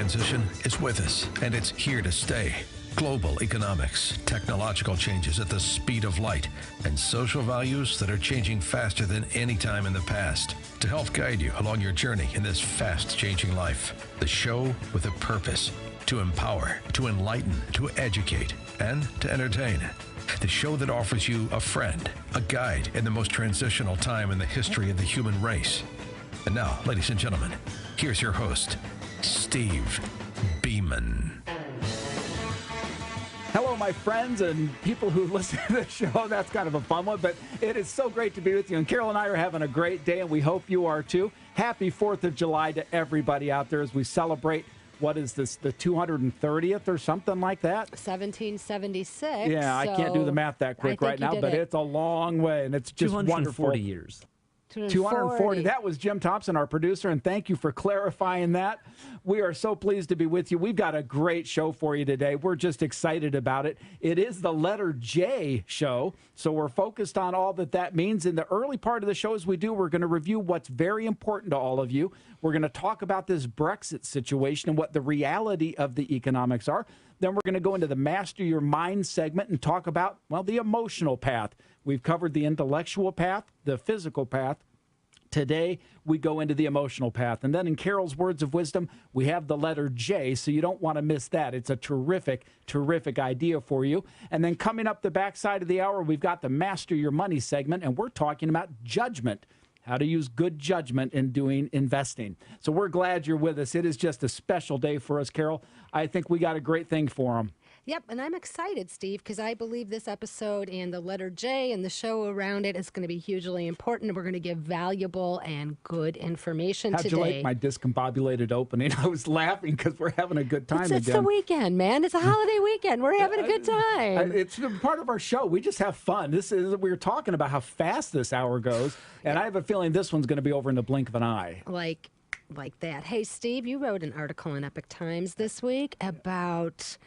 transition is with us, and it's here to stay. Global economics, technological changes at the speed of light, and social values that are changing faster than any time in the past. To help guide you along your journey in this fast-changing life, the show with a purpose: to empower, to enlighten, to educate, and to entertain. The show that offers you a friend, a guide in the most transitional time in the history of the human race. And now, ladies and gentlemen, here's your host, Steve Beaman. Hello, my friends and people who listen to the show. That's kind of a fun one, but it is so great to be with you. And Carol and I are having a great day, and we hope you are too. Happy 4th of July to everybody out there as we celebrate, what is this, the 230th or something like that? 1776. Yeah, I can't do the math that quick right now, but it's a long way, and it's just 240 wonderful. years. 240. That was Jim Thompson, our producer, and thank you for clarifying that. We are so pleased to be with you. We've got a great show for you today. We're just excited about it. It is the letter J show, so we're focused on all that means. In the early part of the show, as we do, we're going to review what's very important to all of you. We're going to talk about this Brexit situation and what the reality of the economics are. Then we're going to go into the Master Your Mind segment and talk about, well, the emotional path. We've covered the intellectual path, the physical path. Today, we go into the emotional path. And then in Carol's Words of Wisdom, we have the letter J, so you don't want to miss that. It's a terrific, terrific idea for you. And then coming up the backside of the hour, we've got the Master Your Money segment, and we're talking about judgment, how to use good judgment in doing investing. So we're glad you're with us. It is just a special day for us, Carol. I think we got a great thing for them. Yep, and I'm excited, Steve, because I believe this episode and the letter J and the show around it is going to be hugely important. We're going to give valuable and good information today. How'd you like my discombobulated opening? I was laughing because we're having a good time It's the weekend, man. It's a holiday weekend. We're having a good time. It's part of our show. We just have fun. We were talking about how fast this hour goes, and I have a feeling this one's going to be over in the blink of an eye. Like that. Hey, Steve, you wrote an article in Epic Times this week about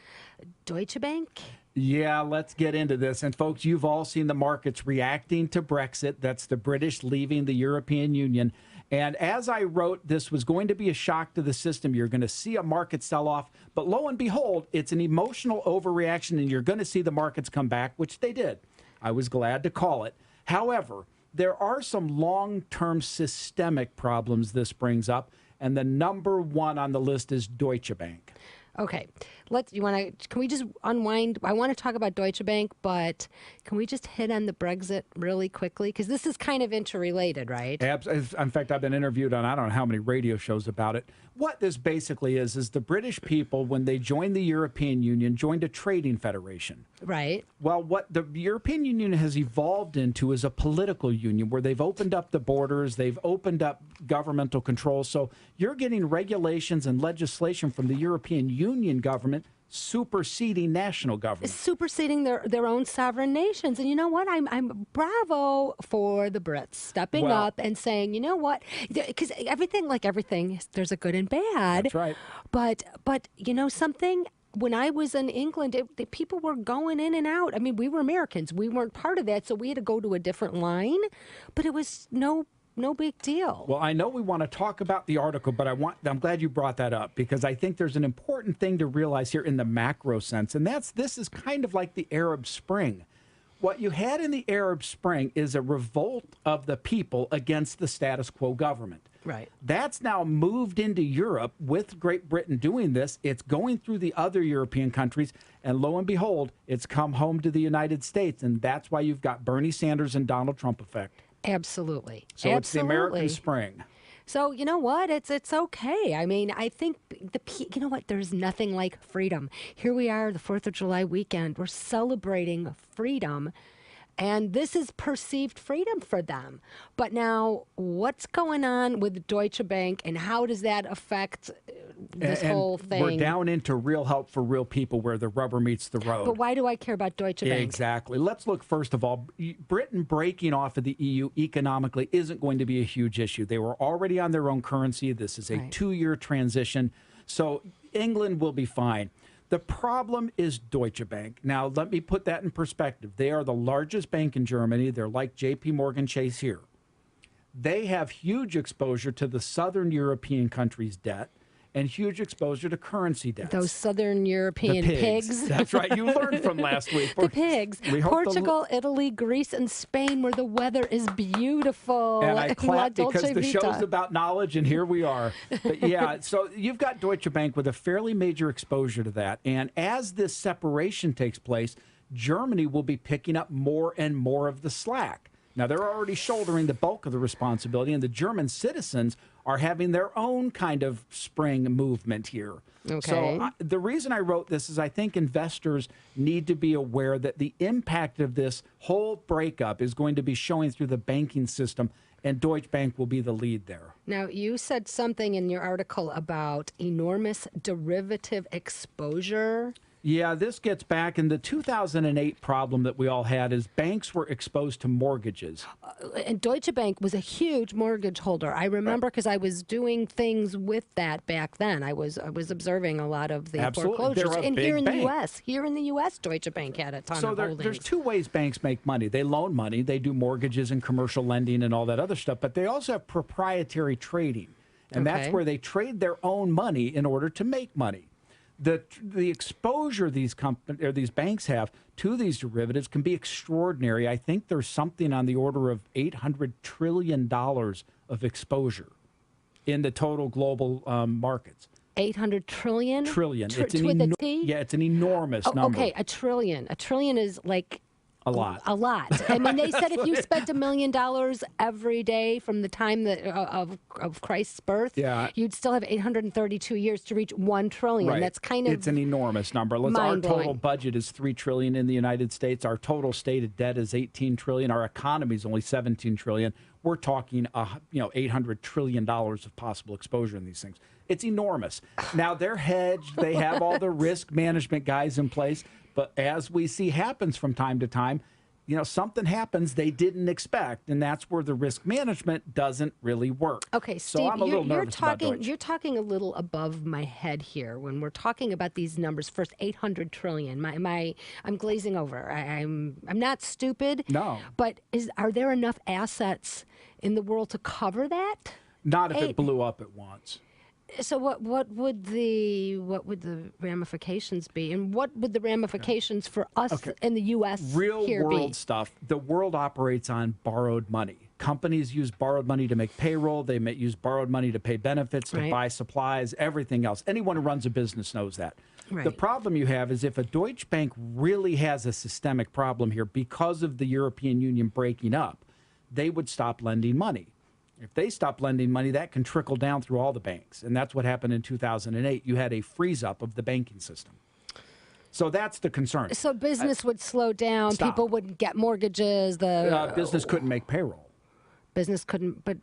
Deutsche Bank. Yeah, let's get into this. And folks, you've all seen the markets reacting to Brexit. That's the British leaving the European Union. And as I wrote, this was going to be a shock to the system. You're going to see a market sell off. But lo and behold, it's an emotional overreaction, and you're going to see the markets come back, which they did. I was glad to call it. However, there are some long-term systemic problems this brings up, and the number one on the list is Deutsche Bank. Okay, can we just unwind? I want to talk about Deutsche Bank, but can we just hit on the Brexit really quickly? Because this is kind of interrelated, right? In fact, I've been interviewed on I don't know how many radio shows about it. What this basically is the British people, when they joined the European Union, joined a trading federation. Right. Well, what the European Union has evolved into is a political union where they've opened up the borders, they've opened up governmental control. So you're getting regulations and legislation from the European Union government superseding national government. Superseding their own sovereign nations. And you know what? I'm bravo for the Brits stepping up and saying, you know what? Because everything, there's a good and bad. That's right. But you know something? When I was in England, people were going in and out. I mean, we were Americans. We weren't part of that, so we had to go to a different line. But it was no big deal. Well, I know we want to talk about the article, but I'm glad you brought that up, because I think there's an important thing to realize here in the macro sense, and this is kind of like the Arab Spring. What you had in the Arab Spring is a revolt of the people against the status quo government. Right. That's now moved into Europe with Great Britain doing this. It's going through the other European countries, and lo and behold, it's come home to the United States, and that's why you've got Bernie Sanders and Donald Trump effect. Absolutely. So it's the American Spring. So you know what? It's okay. I mean, I think you know what? There's nothing like freedom. Here we are, the 4th of July weekend. We're celebrating freedom. And this is perceived freedom for them. But now, what's going on with Deutsche Bank, and how does that affect this whole thing? We're down into real help for real people where the rubber meets the road. But why do I care about Deutsche Bank? Exactly. Let's look, first of all, Britain breaking off of the EU economically isn't going to be a huge issue. They were already on their own currency. This is a 2-year transition. So England will be fine. The problem is Deutsche Bank. Now, let me put that in perspective. They are the largest bank in Germany. They're like J.P. Morgan Chase here. They have huge exposure to the southern European countries' debt, and huge exposure to currency debts. Those Southern European pigs. That's right. You learned from last week. The pigs. Portugal, Italy, Greece, and Spain, where the weather is beautiful. And I clap because the show's about knowledge, and here we are. But yeah, so you've got Deutsche Bank with a fairly major exposure to that. And as this separation takes place, Germany will be picking up more and more of the slack. Now, they're already shouldering the bulk of the responsibility, and the German citizens are having their own kind of spring movement here. Okay. So the reason I wrote this is I think investors need to be aware that the impact of this whole breakup is going to be showing through the banking system, and Deutsche Bank will be the lead there. Now, you said something in your article about enormous derivative exposure. Yeah, this gets back in the 2008 problem that we all had is banks were exposed to mortgages. And Deutsche Bank was a huge mortgage holder. I remember because I was doing things with that back then. I was observing a lot of the foreclosures. And here in the U.S., Deutsche Bank had a ton of holdings. There's two ways banks make money. They loan money. They do mortgages and commercial lending and all that other stuff. But they also have proprietary trading. And that's where they trade their own money in order to make money. The exposure these banks have to these derivatives can be extraordinary. I think there's something on the order of $800 trillion of exposure in the total global markets. 800 trillion? Trillion. With a T? Yeah, it's an enormous number. Okay, a trillion. A trillion is like... A lot. A lot. I mean, they said if you spent $1 million every day from the time of Christ's birth, you'd still have 832 years to reach 1 trillion. Right. That's kind of It's an enormous number. Our total budget is $3 trillion in the United States. Our total stated debt is $18 trillion. Our economy is only $17 trillion. We're talking, $800 trillion of possible exposure in these things. It's enormous. Now, they're hedged. They have all the risk management guys in place. But as we see happens from time to time, something happens they didn't expect, and that's where the risk management doesn't really work. Okay, Steve, so I'm a little nervous about Deutsche. You're talking a little above my head here when we're talking about these numbers. First, 800 trillion. I'm glazing over. I'm not stupid. No. But are there enough assets in the world to cover that? Not if it blew up at once. So what would the ramifications be, and what would the ramifications for us in the U.S. Real world be? Stuff. The world operates on borrowed money. Companies use borrowed money to make payroll. They may use borrowed money to pay benefits, to buy supplies, everything else. Anyone who runs a business knows that. Right. The problem you have is if a Deutsche Bank really has a systemic problem here because of the European Union breaking up, they would stop lending money. If they stop lending money, that can trickle down through all the banks. And that's what happened in 2008. You had a freeze-up of the banking system. So that's the concern. So business would slow down. Stop. People wouldn't get mortgages. Business couldn't make payroll. Business couldn't, but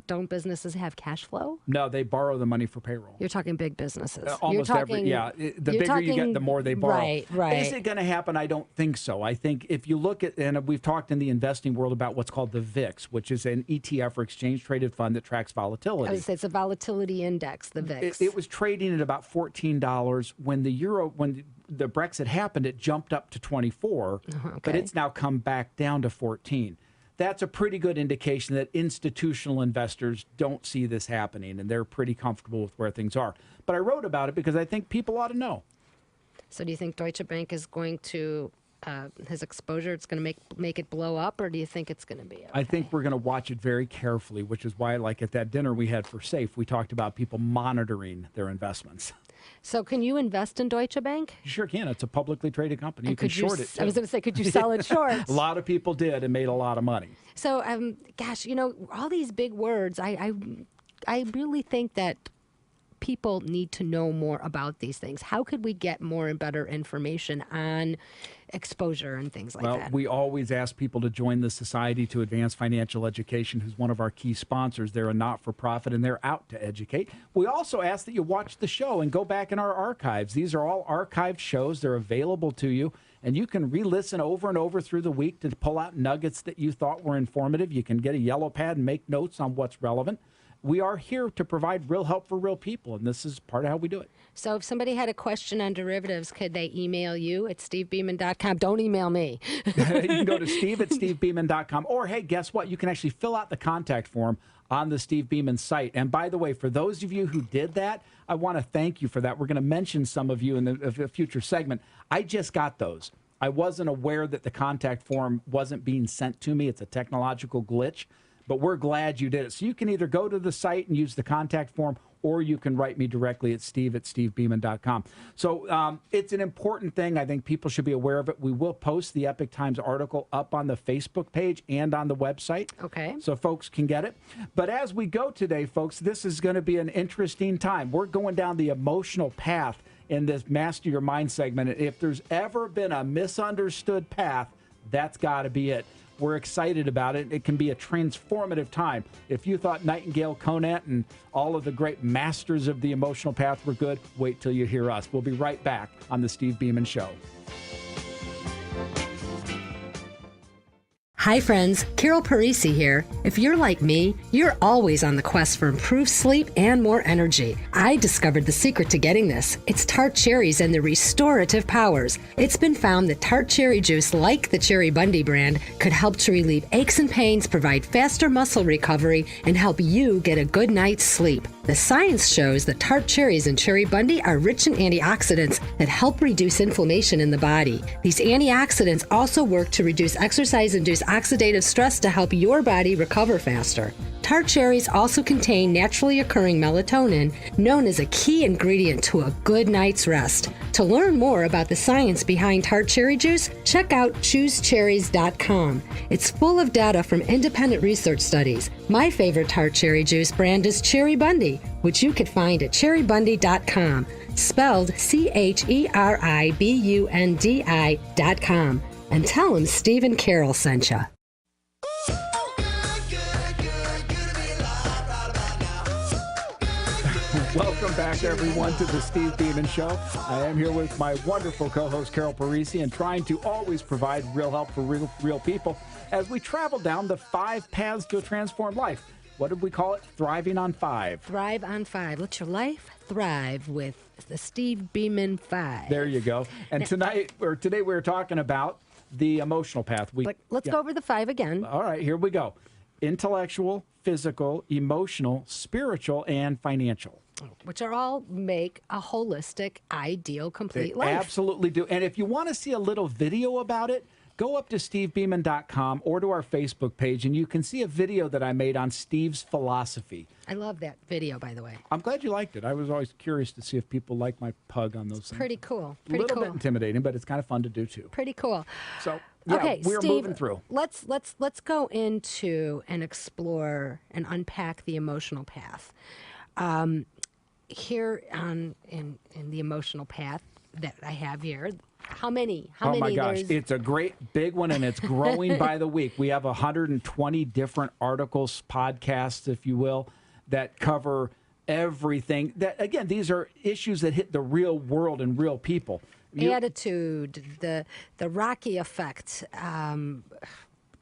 don't businesses have cash flow? No, they borrow the money for payroll. You're talking big businesses. Almost every, the bigger you get, the more they borrow. Right. Is it going to happen? I don't think so. I think if you look at, and we've talked in the investing world about what's called the VIX, which is an ETF or exchange traded fund that tracks volatility. I would say it's a volatility index, the VIX. It was trading at about $14 when the Brexit happened. It jumped up to 24, but it's now come back down to 14. That's a pretty good indication that institutional investors don't see this happening, and they're pretty comfortable with where things are. But I wrote about it because I think people ought to know. So do you think Deutsche Bank is going to, his exposure, it's going to make it blow up, or do you think it's going to be okay? I think we're going to watch it very carefully, which is why, like at that dinner we had for SAFE, we talked about people monitoring their investments. So can you invest in Deutsche Bank? You sure can. It's a publicly traded company. You can short it, too. I was going to say, could you sell it short? A lot of people did and made a lot of money. So, gosh, all these big words, I really think that people need to know more about these things. How could we get more and better information on exposure and things like that? Well, we always ask people to join the Society to Advance Financial Education, who's one of our key sponsors. They're a not-for-profit, and they're out to educate. We also ask that you watch the show and go back in our archives. These are all archived shows. They're available to you, and you can re-listen over and over through the week to pull out nuggets that you thought were informative. You can get a yellow pad and make notes on what's relevant. We are here to provide real help for real people, and this is part of how we do it. So if somebody had a question on derivatives, could they email you at stevebeaman.com? Don't email me. You can go to steve@stevebeaman.com. Or, hey, guess what? You can actually fill out the contact form on the Steve Beaman site. And by the way, for those of you who did that, I want to thank you for that. We're going to mention some of you in a future segment. I just got those. I wasn't aware that the contact form wasn't being sent to me. It's a technological glitch, but we're glad you did it. So you can either go to the site and use the contact form, or you can write me directly at steve@stevebeaman.com. So it's an important thing. I think people should be aware of it. We will post the Epic Times article up on the Facebook page and on the website. Okay. So folks can get it. But as we go today, folks, this is going to be an interesting time. We're going down the emotional path in this Master Your Mind segment. If there's ever been a misunderstood path, that's got to be it. We're excited about it. It can be a transformative time. If you thought Nightengale-Conant and all of the great masters of the emotional path were good, wait till you hear us. We'll be right back on The Steve Beaman Show. Hi friends, Carol Parisi here. If you're like me, you're always on the quest for improved sleep and more energy. I discovered the secret to getting this. It's tart cherries and their restorative powers. It's been found that tart cherry juice, like the Cherry Bundy brand, could help to relieve aches and pains, provide faster muscle recovery, and help you get a good night's sleep. The science shows that tart cherries and Cherry Bundy are rich in antioxidants that help reduce inflammation in the body. These antioxidants also work to reduce exercise-induced oxidative stress to help your body recover faster. Tart cherries also contain naturally occurring melatonin, known as a key ingredient to a good night's rest. To learn more about the science behind tart cherry juice, check out choosecherries.com. It's full of data from independent research studies. My favorite tart cherry juice brand is Cherry Bundy, which you could find at cherrybundy.com, spelled CHERIBUNDI.com. And tell them Steve and Carol sent you. Welcome back, everyone, to the Steve Beaman Show. I am here with my wonderful co-host, Carol Parisi, and trying to always provide real help for real people as we travel down the 5 paths to a transformed life. What did we call it? Thriving on 5. Thrive on 5. Let your life thrive with the Steve Beaman 5. There you go. And today we're talking about the emotional path. Let's go over the 5 again. All right, here we go. Intellectual, physical, emotional, spiritual, and financial. Which are all make a holistic, ideal, complete life. Absolutely do. And if you want to see a little video about it, go up to stevebeaman.com or to our Facebook page, and you can see a video that I made on Steve's philosophy. I love that video, by the way. I'm glad you liked it. I was always curious to see if people like my pug on those things. Pretty cool. A little bit intimidating, but it's kind of fun to do too. Pretty cool. So, yeah, okay, we're Steve, moving through. Let's go into and explore and unpack the emotional path. Here in the emotional path that I have here, how many? Oh my gosh, it's a great big one, and it's growing by the week. We have 120 different articles, podcasts, if you will, that cover everything. That, again, these are issues that hit the real world and real people. Attitude, the Rocky effect,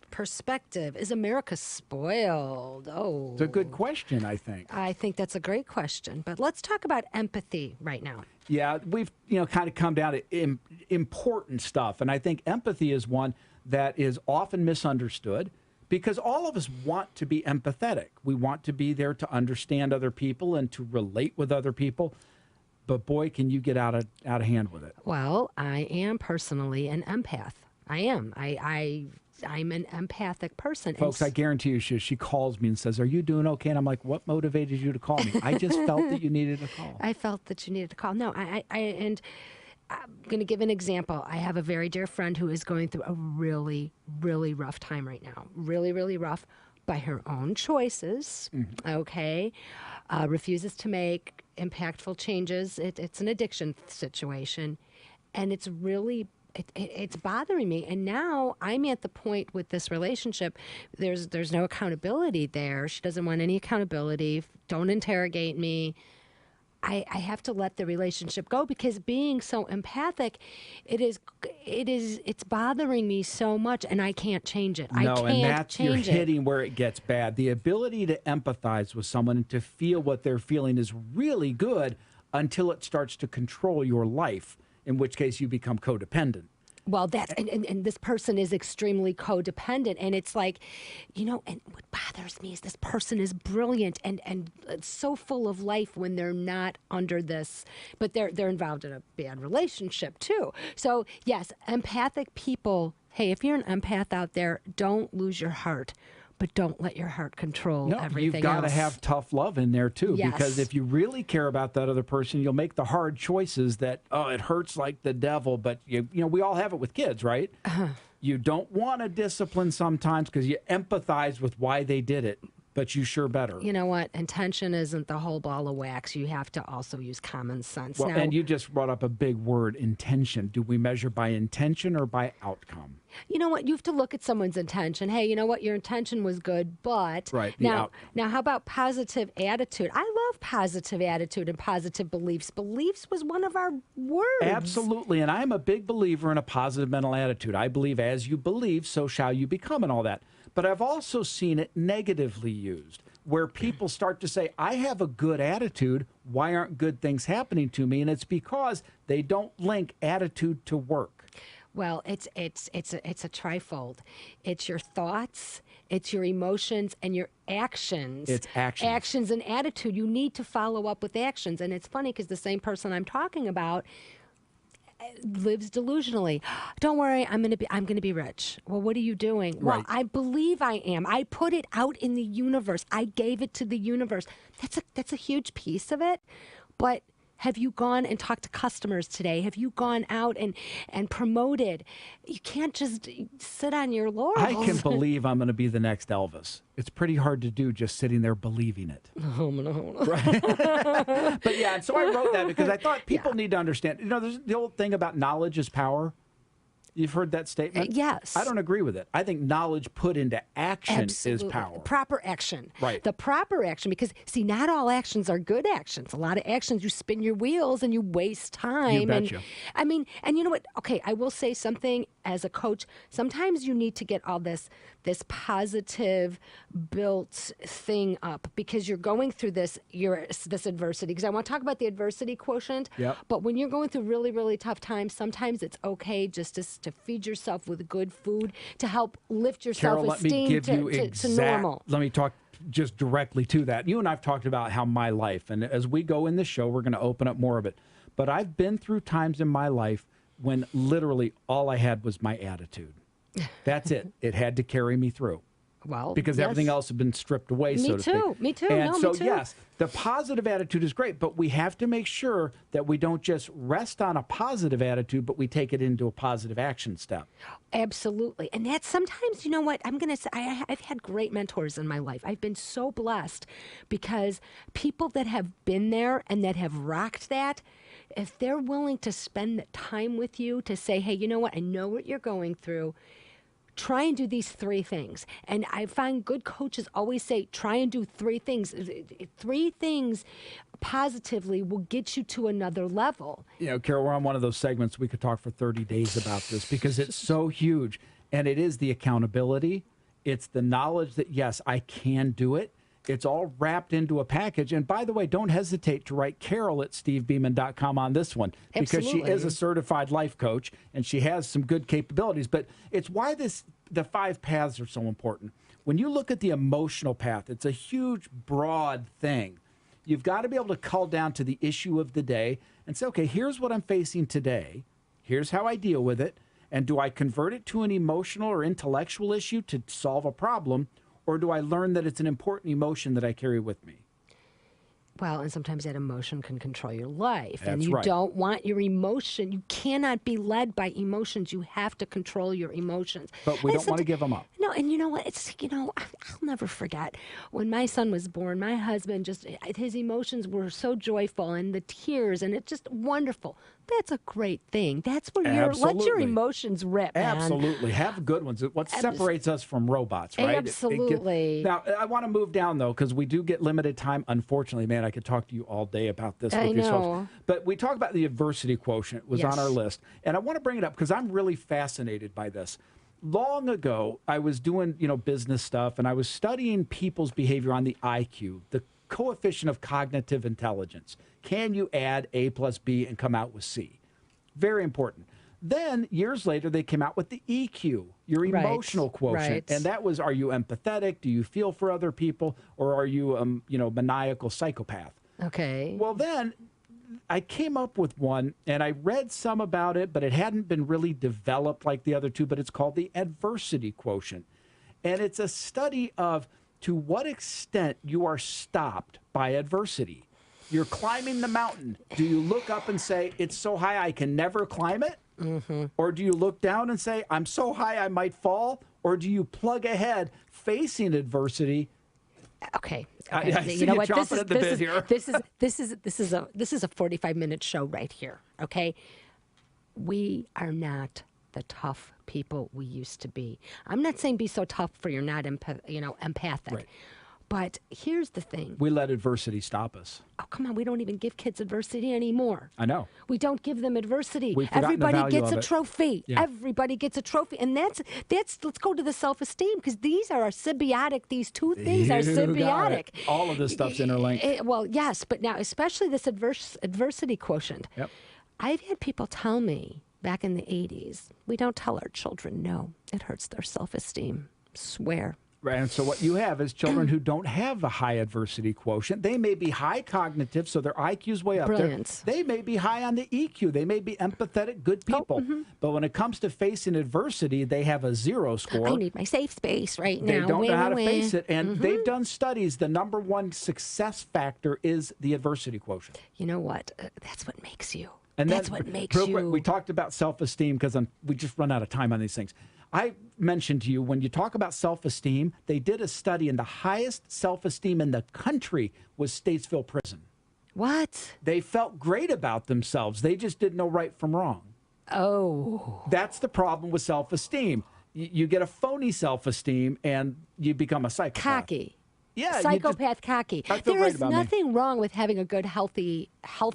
perspective. Is America spoiled? Oh, it's a good question, I think. I think that's a great question. But let's talk about empathy right now. Yeah, we've kind of come down to important stuff, and I think empathy is one that is often misunderstood because all of us want to be empathetic. We want to be there to understand other people and to relate with other people. But boy, can you get out of hand with it. Well, I am personally an empath. I am. I'm an empathic person. Folks, I guarantee you, she calls me and says, "Are you doing okay?" And I'm like, "What motivated you to call me?" I just felt that you needed a call. I felt that you needed to call. No, and I'm going to give an example. I have a very dear friend who is going through a really, really rough time right now. Really, really rough by her own choices, okay? Refuses to make impactful changes. It's an addiction situation, and it's really... It's bothering me, and now I'm at the point with this relationship. There's no accountability there. She doesn't want any accountability. Don't interrogate me. I have to let the relationship go because being so empathic, it's bothering me so much, and I can't change it. I can't change it. You're hitting where it gets bad. The ability to empathize with someone and to feel what they're feeling is really good until it starts to control your life, in which case you become codependent. Well, that's and this person is extremely codependent, and it's like, and what bothers me is this person is brilliant and so full of life when they're not under this, but they're involved in a bad relationship too. So yes, empathic people. Hey, if you're an empath out there, don't lose your heart. But don't let your heart control everything you've got to else. have tough love in there, too. Yes. Because if you really care about that other person, you'll make the hard choices that, it hurts like the devil. But, we all have it with kids, right? You don't want to discipline sometimes because you empathize with why they did it. But you sure better. You know what? Intention isn't the whole ball of wax. You have to also use common sense. Well, now, and you just brought up a big word, intention. Do we measure by intention or by outcome? You know what? You have to look at someone's intention. Hey, you know what? Your intention was good, but right, now how about positive attitude? I love positive attitude and positive beliefs. Beliefs was one of our words. Absolutely, and I'm a big believer in a positive mental attitude. I believe as you believe, so shall you become and all that. But I've also seen it negatively used, where people start to say, I have a good attitude. Why aren't good things happening to me? And it's because they don't link attitude to work. Well, it's a trifold. It's your thoughts, it's your emotions, and your actions. It's actions. Actions and attitude. You need to follow up with actions. And it's funny because the same person I'm talking about lives delusionally. Don't worry, I'm gonna be rich. Well, what are you doing? Well, Right. I believe I am. I put it out in the universe. I gave it to the universe. That's a huge piece of it. But have you gone and talked to customers today? Have you gone out and promoted? You can't just sit on your laurels. I can believe I'm going to be the next Elvis. It's pretty hard to do just sitting there believing it. Right. But yeah, and so I wrote that because I thought people need to understand. There's the old thing about knowledge is power. You've heard that statement? Yes. I don't agree with it. I think knowledge put into action Absolutely. is power. Proper action. Right. The proper action, because, see, not all actions are good actions. A lot of actions, you spin your wheels and you waste time. You betcha. And you know what? Okay, I will say something as a coach. Sometimes you need to get all this positive built thing up because you're going through this adversity. Because I want to talk about the adversity quotient. Yep. But when you're going through really, really tough times, sometimes it's okay just to feed yourself with good food to help lift your Carol, let me self-esteem give you to normal. Let me talk just directly to that. You and I've talked about how my life, and as we go in the show, we're going to open up more of it. But I've been through times in my life when literally all I had was my attitude. That's it. It had to carry me through. Well, because everything else had been stripped away, so to speak. Me too. And so, me too. yes, the positive attitude is great, but we have to make sure that we don't just rest on a positive attitude, but we take it into a positive action step. Absolutely. And that's sometimes, you know what, I'm going to say, I've had great mentors in my life. I've been so blessed because people that have been there and that have rocked that, if they're willing to spend the time with you to say, hey, you know what, I know what you're going through. Try and do these 3 things. And I find good coaches always say, try and do 3 things. 3 things positively will get you to another level. Carol, we're on one of those segments we could talk for 30 days about this because it's so huge. And it is the accountability. It's the knowledge that, yes, I can do it. It's all wrapped into a package. And by the way, don't hesitate to write Carol at stevebeaman.com on this one because Absolutely. she is a certified life coach and she has some good capabilities. But it's why the 5 paths are so important. When you look at the emotional path, it's a huge, broad thing. You've got to be able to cull down to the issue of the day and say, okay, here's what I'm facing today. Here's how I deal with it. And do I convert it to an emotional or intellectual issue to solve a problem? Or do I learn that it's an important emotion that I carry with me? Well, and sometimes that emotion can control your life. That's and you right. don't want your emotion. You cannot be led by emotions. You have to control your emotions. But we don't want to give them up. No, and you know what? I'll never forget when my son was born, my husband his emotions were so joyful and the tears and it's just wonderful. That's a great thing. That's where let your emotions rip, man. Absolutely. Have good ones. What separates us from robots, right? Absolutely. Now, I want to move down, though, because we do get limited time. Unfortunately, man, I could talk to you all day about this. I with know. But we talk about the adversity quotient was Yes. on our list. And I want to bring it up because I'm really fascinated by this. Long ago, I was doing, business stuff, and I was studying people's behavior on the IQ, the coefficient of cognitive intelligence. Can you add A plus B and come out with C? Very important. Then years later, they came out with the EQ, your emotional quotient. Right. And that was, are you empathetic? Do you feel for other people? Or are you, maniacal psychopath? Okay. Well, then I came up with one, and I read some about it, but it hadn't been really developed like the other two, but it's called the adversity quotient. And it's a study of to what extent you are stopped by adversity. You're climbing the mountain. Do you look up and say, it's so high I can never climb it? Mm-hmm. Or do you look down and say, I'm so high I might fall? Or do you plug ahead facing adversity? Okay. I see you what? This is a 45-minute show right here. Okay. We are not the tough people we used to be. I'm not saying be so tough for you're not empathic. Right. But here's the thing. We let adversity stop us. Oh, come on. We don't even give kids adversity anymore. I know. We don't give them adversity. Everybody gets a trophy. Yeah. Everybody gets a trophy. And that's let's go to the self-esteem, because these are symbiotic. These two things are symbiotic. All of this stuff's interlinked. Well, yes. But now, especially this adversity quotient. Yep. I've had people tell me back in the 80s, we don't tell our children no. It hurts their self-esteem. Swear. Right, and so what you have is children who don't have a high adversity quotient. They may be high cognitive, so their IQ's way up there. They may be high on the EQ. They may be empathetic, good people. But when it comes to facing adversity, they have a 0 score. I need my safe space right now. They don't know how to face it. And they've done studies. The number one success factor is the adversity quotient. You know what? That's what makes you. And that's what makes you. Quick, we talked about self-esteem because we just run out of time on these things. I mentioned to you, when you talk about self-esteem, they did a study, and the highest self-esteem in the country was Statesville Prison. What? They felt great about themselves. They just didn't know right from wrong. Oh. That's the problem with self-esteem. You get a phony self-esteem, and you become a psychopath. Cocky. Yeah, psychopath, cocky. There is nothing wrong with having a good, healthy,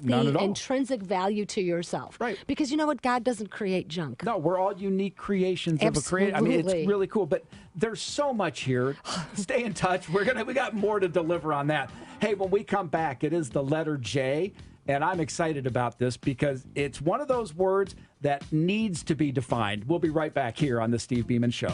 intrinsic value to yourself. Right. Because you know what? God doesn't create junk. No, we're all unique creations of a creator. I mean, it's really cool. But there's so much here. Stay in touch. We got more to deliver on that. Hey, when we come back, it is the letter J. And I'm excited about this because it's one of those words that needs to be defined. We'll be right back here on the Steve Beaman Show.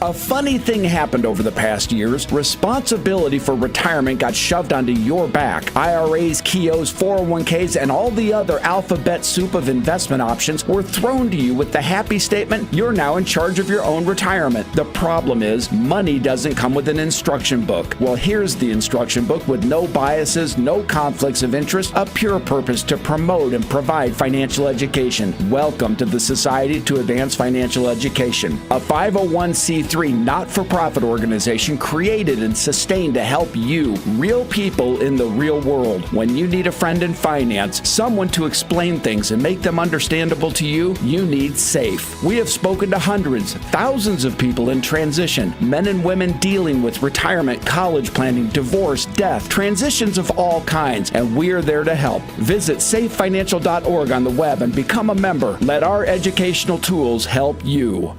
A funny thing happened over the past years. Responsibility for retirement got shoved onto your back. IRAs, Keos, 401ks, and all the other alphabet soup of investment options were thrown to you with the happy statement, you're now in charge of your own retirement. The problem is, money doesn't come with an instruction book. Well, here's the instruction book with no biases, no conflicts of interest, a pure purpose to promote and provide financial education. Welcome to the Society to Advance Financial Education, a 501c3 not-for-profit organization created and sustained to help you, real people in the real world. When you need a friend in finance, someone to explain things and make them understandable to you, you need SAFE. We have spoken to hundreds, thousands of people in transition, men and women dealing with retirement, college planning, divorce, death, transitions of all kinds, and we are there to help. Visit safefinancial.org on the web and become a member. Let our educational tools help you.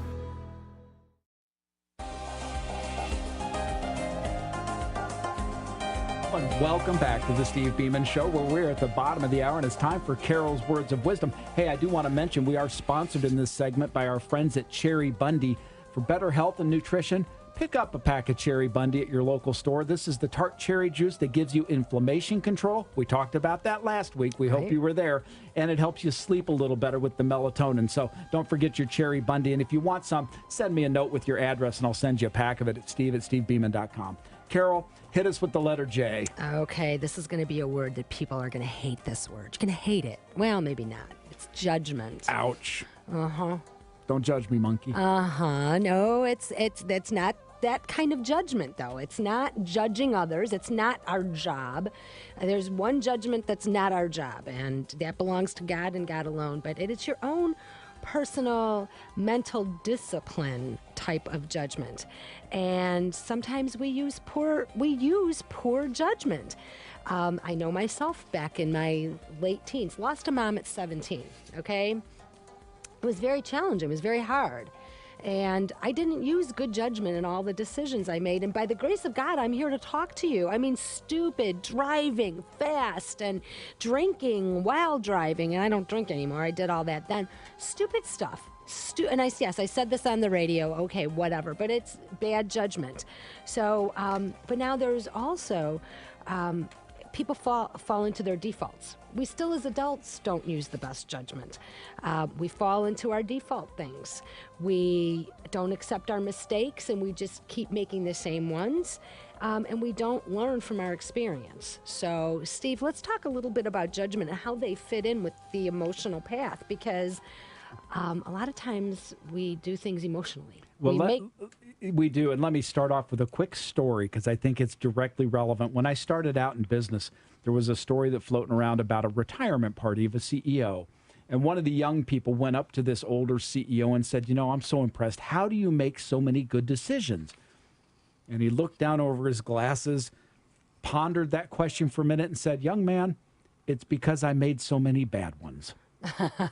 Welcome back to the Steve Beaman Show, where we're at the bottom of the hour, and it's time for Carol's Words of Wisdom. Hey, I do want to mention we are sponsored in this segment by our friends at Cherry Bundy. For better health and nutrition, pick up a pack of Cherry Bundy at your local store. This is the tart cherry juice that gives you inflammation control. We talked about that last week. We hope you were there. And it helps you sleep a little better with the melatonin. So don't forget your Cherry Bundy. And if you want some, send me a note with your address, and I'll send you a pack of it at steve@stevebeaman.com. Carol, hit us with the letter J. Okay, this is going to be a word that people are going to hate this word. You're going to hate it. Well, maybe not. It's judgment. Ouch. Uh-huh. Don't judge me, monkey. Uh-huh. No, that's not that kind of judgment, though. It's not judging others. It's not our job. There's one judgment that's not our job, and that belongs to God and God alone. But it is your own personal mental discipline type of judgment, and sometimes we use poor judgment. I know myself back in my late teens, lost a mom at 17. Okay, it was very challenging. It was very hard. And I didn't use good judgment in all the decisions I made. And by the grace of God, I'm here to talk to you. I mean, stupid driving fast and drinking while driving. And I don't drink anymore. I did all that then. Stupid stuff. And I said this on the radio. Okay, whatever. But it's bad judgment. So, but now there's also people fall into their defaults. We still, as adults, don't use the best judgment. We fall into our default things. We don't accept our mistakes, and we just keep making the same ones. And we don't learn from our experience. So, Steve, let's talk a little bit about judgment and how they fit in with the emotional path, because a lot of times we do things emotionally. Well, we do. And let me start off with a quick story, because I think it's directly relevant. When I started out in business, there was a story that floating around about a retirement party of a CEO. And one of the young people went up to this older CEO and said, I'm so impressed. How do you make so many good decisions? And he looked down over his glasses, pondered that question for a minute, and said, young man, it's because I made so many bad ones.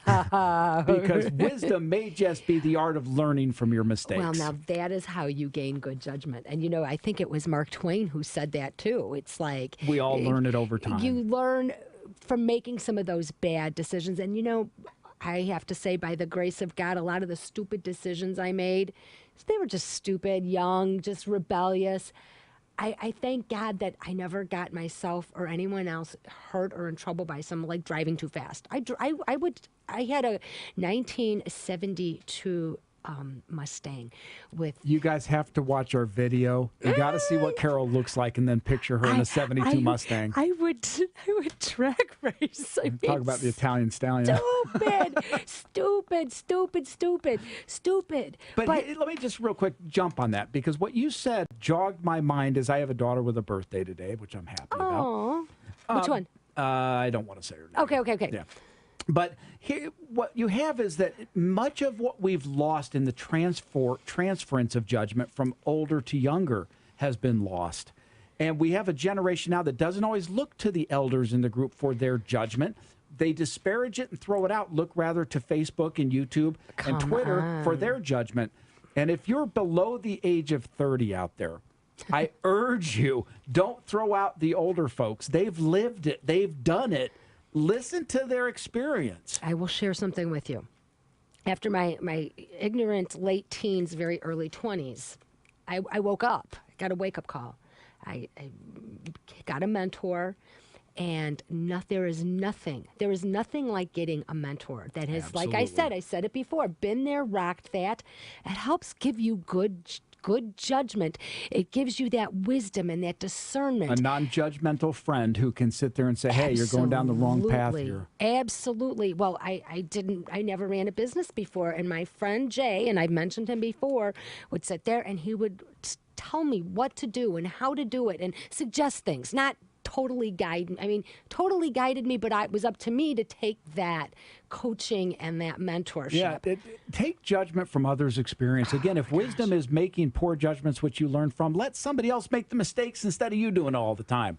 Because wisdom may just be the art of learning from your mistakes. Well, now that is how you gain good judgment. And, I think it was Mark Twain who said that, too. It's like we all learn it over time. You learn from making some of those bad decisions. And, I have to say, by the grace of God, a lot of the stupid decisions I made, they were just stupid, young, just rebellious. I thank God that I never got myself or anyone else hurt or in trouble by some, like, driving too fast. I had a 1972 Mustang with... You guys have to watch our video. You got to see what Carol looks like and then picture her in a 72 Mustang. I would drag race. Talk about the Italian stallion. Stupid. But let me just real quick jump on that, because what you said jogged my mind, as I have a daughter with a birthday today, which I'm happy about. Which one? I don't want to say her name. Okay. Yeah. But here, what you have is that much of what we've lost in the transference of judgment from older to younger has been lost. And we have a generation now that doesn't always look to the elders in the group for their judgment. They disparage it and throw it out, look rather to Facebook and YouTube and Twitter for their judgment. And if you're below the age of 30 out there, I urge you, don't throw out the older folks. They've lived it. They've done it. Listen to their experience. I will share something with you. After my ignorant late teens, very early 20s, I woke up. I got a wake-up call. I got a mentor, and there is nothing like getting a mentor that has, Absolutely. Like I said it before, been there, rocked that. It helps give you good judgment. It gives you that wisdom and that discernment. A non-judgmental friend who can sit there and say, hey, you're going down the wrong path here. Absolutely. Well, I never ran a business before, and my friend Jay, and I've mentioned him before, would sit there and he would tell me what to do and how to do it and suggest things, not totally guided me, but it was up to me to take that coaching and that mentorship. Yeah, take judgment from others' experience. Again, if wisdom is making poor judgments, which you learn from, let somebody else make the mistakes instead of you doing it all the time.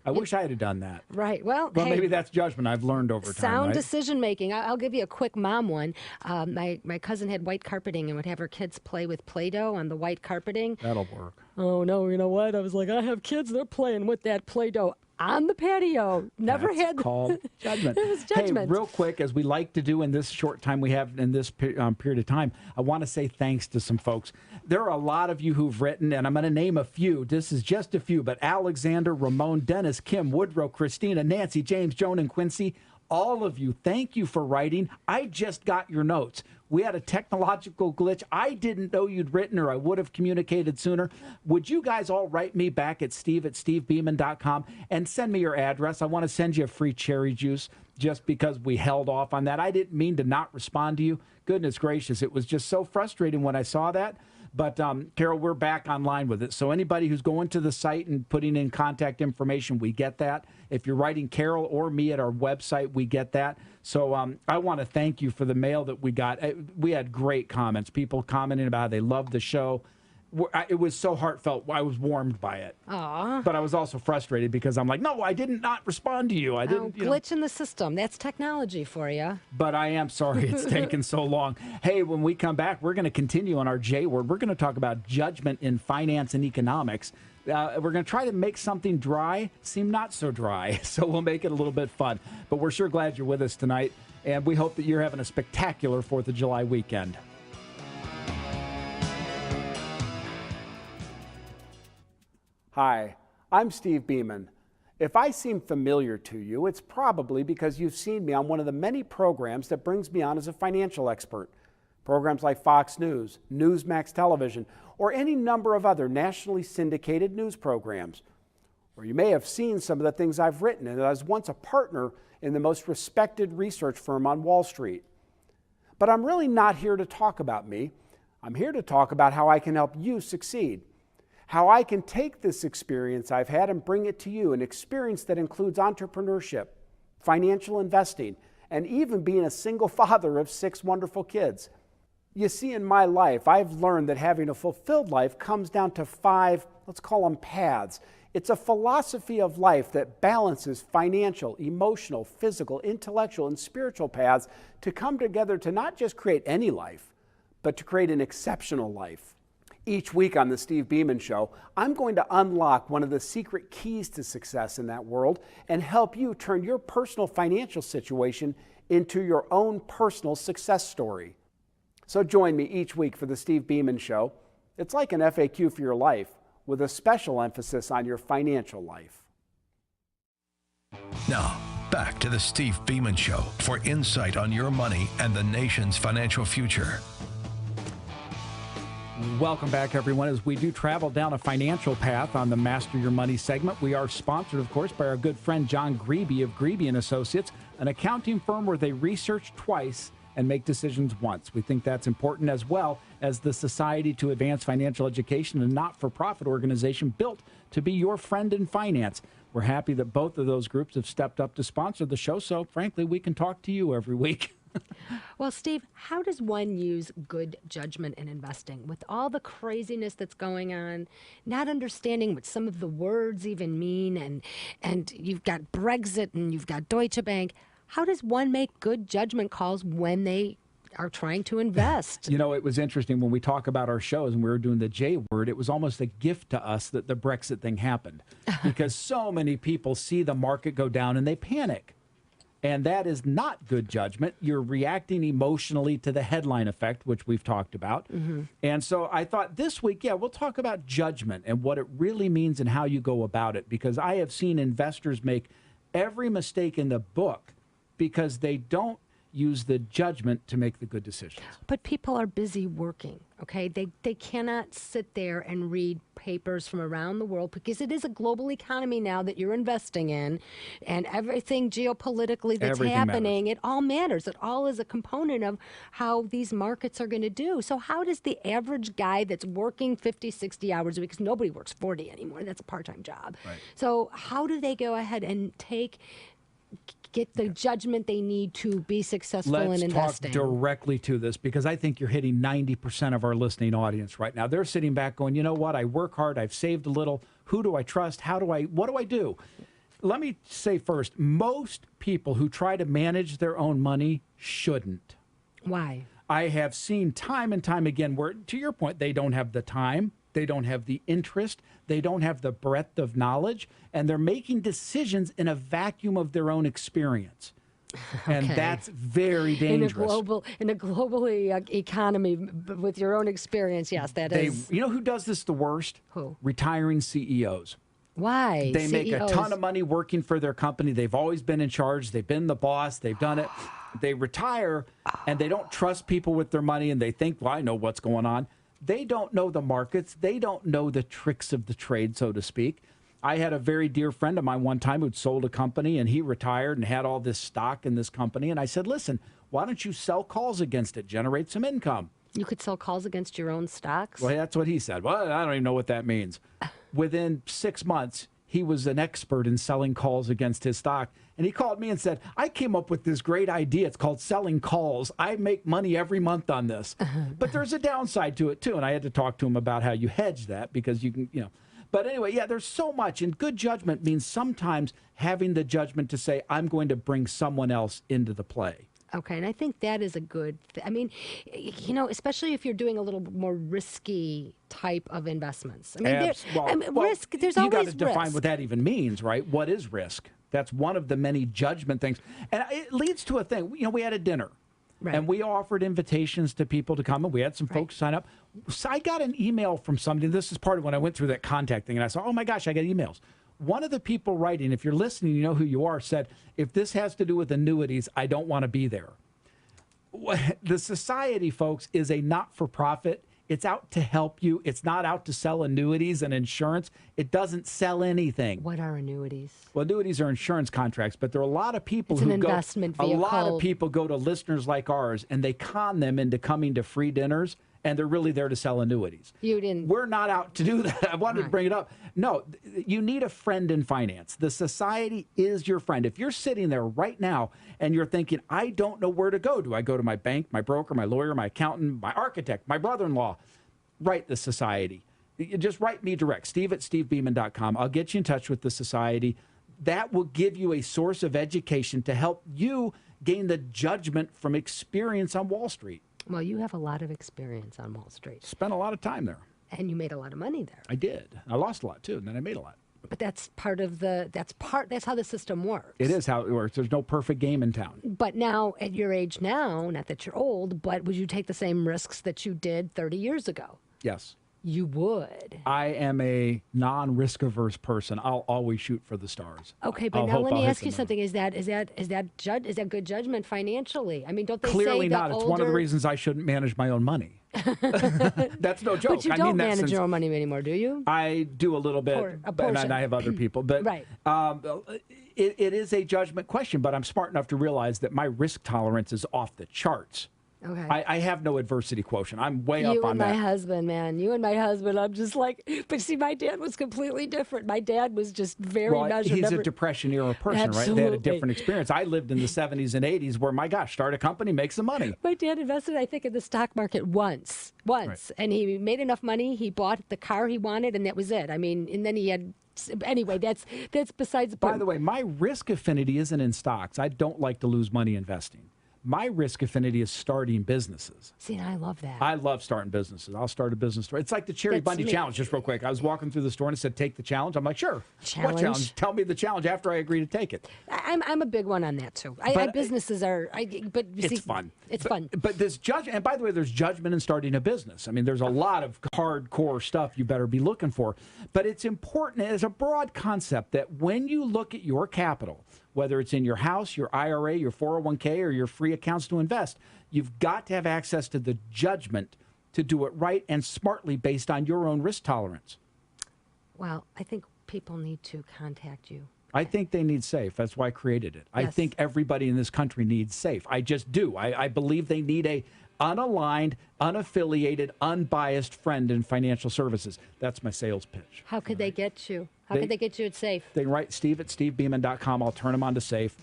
I wish I had done that. Right. Well, hey, maybe that's judgment I've learned over time. Sound decision making. I'll give you a quick mom one. My cousin had white carpeting and would have her kids play with Play-Doh on the white carpeting. That'll work. Oh, no, you know what? I was like, I have kids, they're playing with that Play-Doh on the patio. Never That's had called judgment. It was judgment. Hey, real quick, as we like to do in this short time we have in this period of time, I want to say thanks to some folks. There are a lot of you who've written, and I'm going to name a few. This is just a few, but Alexander, Ramon, Dennis, Kim, Woodrow, Christina, Nancy, James, Joan, and Quincy, all of you, thank you for writing. I just got your notes. We had a technological glitch. I didn't know you'd written, or I would have communicated sooner. Would you guys all write me back at steve@stevebeaman.com and send me your address? I want to send you a free cherry juice just because we held off on that. I didn't mean to not respond to you. Goodness gracious, it was just so frustrating when I saw that. But, Carol, we're back online with it. So anybody who's going to the site and putting in contact information, we get that. If you're writing Carol or me at our website, we get that. So I want to thank you for the mail that we got. We had great comments, people commenting about how they loved the show. It was so heartfelt. I was warmed by it. Aw. But I was also frustrated because I'm like, no, I did not respond to you. I didn't. Glitch in the system. That's technology for you. But I am sorry it's taken so long. Hey, when we come back, we're going to continue on our J word. We're going to talk about judgment in finance and economics. We're going to try to make something dry seem not so dry. So we'll make it a little bit fun. But we're sure glad you're with us tonight. And we hope that you're having a spectacular 4th of July weekend. Hi, I'm Steve Beaman. If I seem familiar to you, it's probably because you've seen me on one of the many programs that brings me on as a financial expert. Programs like Fox News, Newsmax Television, or any number of other nationally syndicated news programs. Or you may have seen some of the things I've written, and I was once a partner in the most respected research firm on Wall Street. But I'm really not here to talk about me. I'm here to talk about how I can help you succeed. How I can take this experience I've had and bring it to you, an experience that includes entrepreneurship, financial investing, and even being a single father of 6 wonderful kids. You see, in my life, I've learned that having a fulfilled life comes down to 5, let's call them paths. It's a philosophy of life that balances financial, emotional, physical, intellectual, and spiritual paths to come together to not just create any life, but to create an exceptional life. Each week on the Steve Beaman Show, I'm going to unlock one of the secret keys to success in that world and help you turn your personal financial situation into your own personal success story. So join me each week for the Steve Beaman Show. It's like an FAQ for your life, with a special emphasis on your financial life. Now, back to the Steve Beaman Show for insight on your money and the nation's financial future. Welcome back, everyone, as we do travel down a financial path on the Master Your Money segment. We are sponsored, of course, by our good friend John Grebe of Grebe & Associates, an accounting firm where they research twice and make decisions once. We think that's important, as well as the Society to Advance Financial Education, a not-for-profit organization built to be your friend in finance. We're happy that both of those groups have stepped up to sponsor the show, so frankly, we can talk to you every week. Well, Steve, how does one use good judgment in investing with all the craziness that's going on, not understanding what some of the words even mean, and you've got Brexit and you've got Deutsche Bank? How does one make good judgment calls when they are trying to invest? You know, it was interesting when we talk about our shows and we were doing the J word, it was almost a gift to us that the Brexit thing happened because so many people see the market go down and they panic. And that is not good judgment. You're reacting emotionally to the headline effect, which we've talked about. Mm-hmm. And so I thought this week, we'll talk about judgment and what it really means and how you go about it, because I have seen investors make every mistake in the book because they don't use the judgment to make the good decisions. But people are busy working, okay? They cannot sit there and read papers from around the world because it is a global economy now that you're investing in, and everything geopolitically that's happening, it all matters. It all is a component of how these markets are going to do. So how does the average guy that's working 50, 60 hours a week, because nobody works 40 anymore, that's a part-time job. Right. So how do they go ahead and get the judgment they need to be successful in investing? Let's talk directly to this, because I think you're hitting 90% of our listening audience right now. They're sitting back going, you know what? I work hard. I've saved a little. Who do I trust? What do I do? Let me say first, most people who try to manage their own money shouldn't. Why? I have seen time and time again where, to your point, they don't have the time. They don't have the interest. They don't have the breadth of knowledge, and they're making decisions in a vacuum of their own experience. And that's very dangerous. In a global economy with your own experience, yes, that is. You know who does this the worst? Who? Retiring CEOs. Why? They make a ton of money working for their company. They've always been in charge. They've been the boss. They've done it. They retire, and they don't trust people with their money, and they think, well, I know what's going on. They don't know the markets. They don't know the tricks of the trade, so to speak. I had a very dear friend of mine one time who'd sold a company, and he retired and had all this stock in this company. And I said, listen, why don't you sell calls against it, generate some income? You could sell calls against your own stocks? Well, that's what he said. Well, I don't even know what that means. Within 6 months, he was an expert in selling calls against his stock. And he called me and said, I came up with this great idea. It's called selling calls. I make money every month on this. But there's a downside to it, too. And I had to talk to him about how you hedge that because you can, But anyway, yeah, there's so much. And good judgment means sometimes having the judgment to say, I'm going to bring someone else into the play. Okay, and I think that is a good I mean, especially if you're doing a little more risky type of investments. I mean, risk, there's always risk. You got to define what that even means, right? What is risk? That's one of the many judgment things. And it leads to a thing. We had a dinner. Right. And we offered invitations to people to come, and we had some folks sign up. So I got an email from somebody. This is part of when I went through that contact thing, and I saw, oh, my gosh, I got emails. One of the people writing, if you're listening, you know who you are, said, if this has to do with annuities, I don't want to be there. The society, folks, is a not-for-profit. It's out to help you. It's not out to sell annuities and insurance. It doesn't sell anything. What are annuities? Well, annuities are insurance contracts, but there are a lot of people it's who an investment vehicle. A lot of people go to listeners like ours, and they con them into coming to free dinners, and they're really there to sell annuities. We're not out to do that. I wanted to bring it up. No, you need a friend in finance. The society is your friend. If you're sitting there right now and you're thinking, I don't know where to go. Do I go to my bank, my broker, my lawyer, my accountant, my architect, my brother-in-law? Write the society. You just write me direct, steve@stevebeaman.com. I'll get you in touch with the society. That will give you a source of education to help you gain the judgment from experience on Wall Street. Well, you have a lot of experience on Wall Street. Spent a lot of time there. And you made a lot of money there. I did. I lost a lot, too, and then I made a lot. But that's how the system works. It is how it works. There's no perfect game in town. But now, at your age now, not that you're old, but would you take the same risks that you did 30 years ago? Yes. You would. I am a non-risk averse person. I'll always shoot for the stars. Okay, but now let me ask you something. Is that good judgment financially? I mean, don't they Clearly say not. It's one of the reasons I shouldn't manage my own money. That's no joke. But you don't manage your own money anymore, do you? I do a little bit, and I have other people. But right. It is a judgment question, but I'm smart enough to realize that my risk tolerance is off the charts. Okay. I have no adversity quotient. I'm way up on that. You and my husband, man. You and my husband. I'm just like, but see, my dad was completely different. My dad was just very measured. He's a Depression era person, Absolutely. Right? They had a different experience. I lived in the 70s and 80s where, my gosh, start a company, make some money. My dad invested, I think, in the stock market once. Right. And he made enough money. He bought the car he wanted, and that was it. I mean, and then he had... Anyway, that's besides the point. By the way, my risk affinity isn't in stocks. I don't like to lose money investing. My risk affinity is starting businesses. See, and I love that. I love starting businesses. I'll start a business store. It's like the Cherry Bundy Challenge, just real quick. I was walking through the store and it said, take the challenge. I'm like, sure. Challenge? What challenge? Tell me the challenge after I agree to take it. I'm a big one on that, too. Businesses are, it's fun. It's fun. But this judgment, and by the way, there's judgment in starting a business. I mean, there's a lot of hardcore stuff you better be looking for. But it's important as a broad concept that when you look at your capital, whether it's in your house, your IRA, your 401k, or your free accounts to invest, you've got to have access to the judgment to do it right and smartly based on your own risk tolerance. Well, I think people need to contact you. I think they need SAFE. That's why I created it. Yes. I think everybody in this country needs SAFE. I just do. I believe they need a unaligned, unaffiliated, unbiased friend in financial services. That's my sales pitch. How could they get you? How could they get you at SAFE? They can write steve@stevebeaman.com. I'll turn them on to SAFE.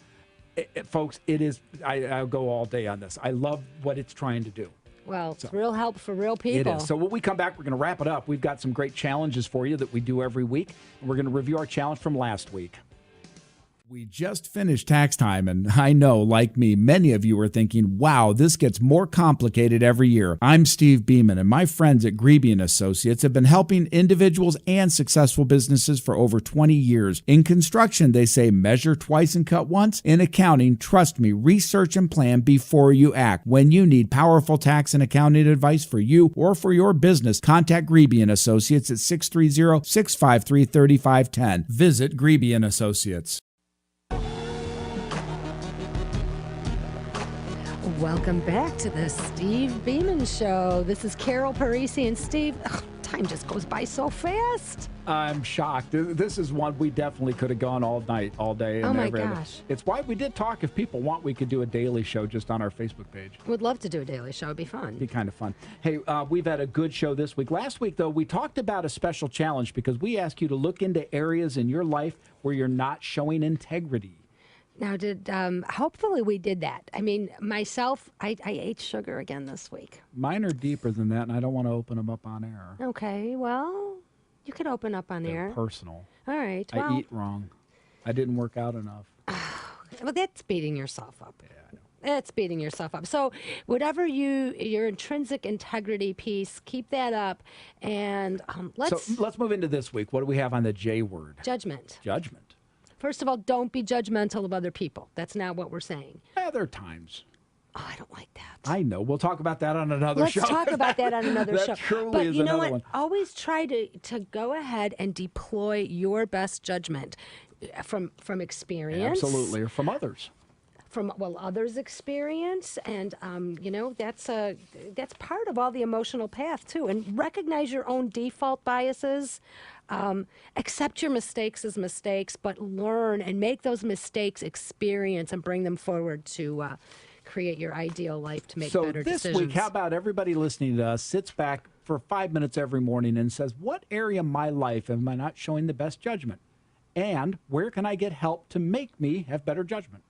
Folks, it is, I'll go all day on this. I love what it's trying to do. Well, it's real help for real people. It is. So when we come back, we're going to wrap it up. We've got some great challenges for you that we do every week. And we're going to review our challenge from last week. We just finished tax time, and I know, like me, many of you are thinking, wow, this gets more complicated every year. I'm Steve Beaman, and my friends at Grebe & Associates have been helping individuals and successful businesses for over 20 years. In construction, they say measure twice and cut once. In accounting, trust me, research and plan before you act. When you need powerful tax and accounting advice for you or for your business, contact Grebe & Associates at 630-653-3510. Visit Grebe & Associates. Welcome back to the Steve Beaman Show. This is Carol Parisi and Steve. Time just goes by so fast. I'm shocked. This is one we definitely could have gone all night, all day. Oh, my gosh. It's why we did talk. If people want, we could do a daily show just on our Facebook page. Would love to do a daily show. It'd be fun. It'd be kind of fun. Hey, we've had a good show this week. Last week, though, we talked about a special challenge because we asked you to look into areas in your life where you're not showing integrity. Now, hopefully we did that. I mean, myself, I ate sugar again this week. Mine are deeper than that, and I don't want to open them up on air. Okay, well, you can open up on They're air. personal. All right. I eat wrong. I didn't work out enough. Well, that's beating yourself up. Yeah, I know. That's beating yourself up. So whatever your intrinsic integrity piece, keep that up. And let's move into this week. What do we have on the J word? Judgment. Judgment. First of all, don't be judgmental of other people. That's not what we're saying. There are times. Oh, I don't like that. I know. We'll talk about that on another show. Let's talk about that on another show. That truly but is you know another what? one. Always try to go ahead and deploy your best judgment from experience. Absolutely, or from others. From others' experience, and that's part of all the emotional path too. And recognize your own default biases. Accept your mistakes as mistakes, but learn and make those mistakes experience and bring them forward to create your ideal life to make better decisions. So this week, how about everybody listening to us sits back for 5 minutes every morning and says, what area of my life am I not showing the best judgment? And where can I get help to make me have better judgment?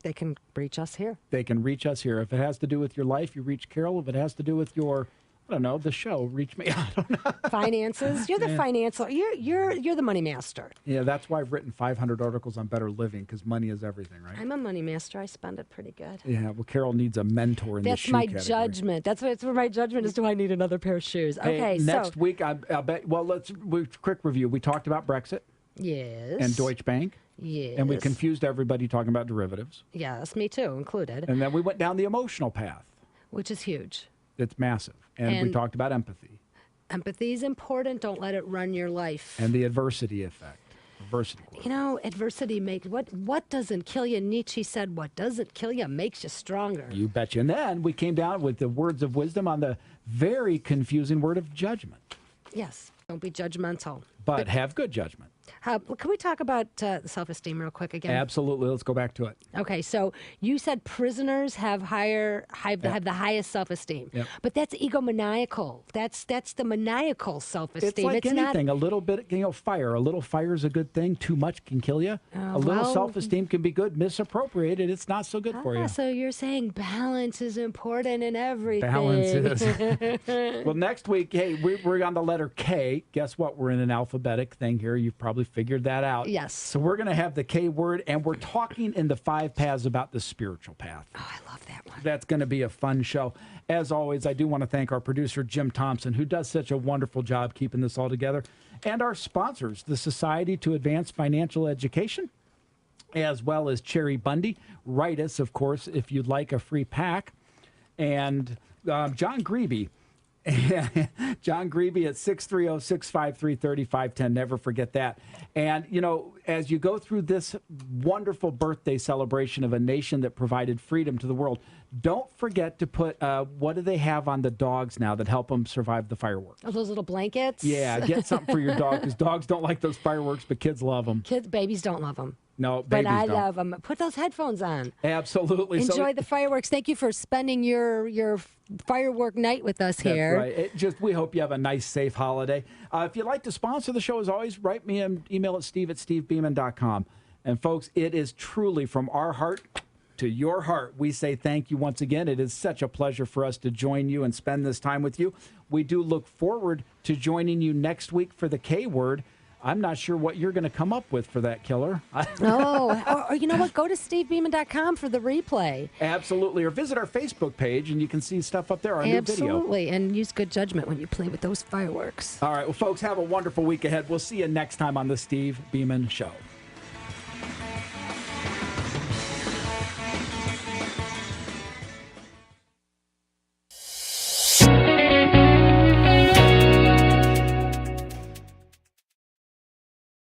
They can reach us here. They can reach us here. If it has to do with your life, you reach Carol. If it has to do with your, I don't know, the show, reach me. I don't know. Finances. You're the financial. You're the money master. Yeah, that's why I've written 500 articles on better living, because money is everything, right? I'm a money master. I spend it pretty good. Yeah, well, Carol needs a mentor in the shoe category. That's my judgment. That's where my judgment is. Do I need another pair of shoes? Okay, hey, next week, I'll bet. Well, quick review. We talked about Brexit. Yes. And Deutsche Bank. Yes. And we confused everybody talking about derivatives. Yes, me too, included. And then we went down the emotional path. Which is huge. It's massive. And we talked about empathy. Empathy is important. Don't let it run your life. And the adversity effect. Adversity makes what doesn't kill you. Nietzsche said, what doesn't kill you makes you stronger. You betcha. And then we came down with the words of wisdom on the very confusing word of judgment. Yes. Don't be judgmental. But have good judgment. Can we talk about self-esteem real quick again? Absolutely. Let's go back to it. Okay, so you said prisoners have the highest self-esteem, but that's egomaniacal. That's the maniacal self-esteem. It's like anything. A little bit, fire. A little fire is a good thing. Too much can kill you. A little self-esteem can be good. Misappropriated, it's not so good for you. So you're saying balance is important in everything. Balance is. Well, next week, hey, we're on the letter K. Guess what? We're in an alphabetic thing here. You've probably figured that out. Yes. So we're going to have the K word, and we're talking in the 5 paths about the spiritual path. Oh, I love that one. That's going to be a fun show. As always, I do want to thank our producer, Jim Thompson, who does such a wonderful job keeping this all together, and our sponsors, the Society to Advance Financial Education, as well as Cherry Bundy. Write us, of course, if you'd like a free pack. And John Grebe. John Grebe at 630-653-3510. Never forget that. And, as you go through this wonderful birthday celebration of a nation that provided freedom to the world, don't forget to put, what do they have on the dogs now that help them survive the fireworks? Oh, those little blankets? Yeah, get something for your dog, because dogs don't like those fireworks, but kids love them. Babies don't love them. No, babies but I don't. love them. Put those headphones on. Absolutely. Enjoy the fireworks. Thank you for spending your firework night with us here. That's right. We hope you have a nice, safe holiday. If you'd like to sponsor the show, as always, write me an email at steve@stevebeaman.com. And folks, it is truly from our heart to your heart. We say thank you once again. It is such a pleasure for us to join you and spend this time with you. We do look forward to joining you next week for the K word. I'm not sure what you're going to come up with for that, killer. Or you know what? Go to stevebeaman.com for the replay. Absolutely. Or visit our Facebook page, and you can see stuff up there, our new video. Absolutely. And use good judgment when you play with those fireworks. All right. Well, folks, have a wonderful week ahead. We'll see you next time on the Steve Beaman Show.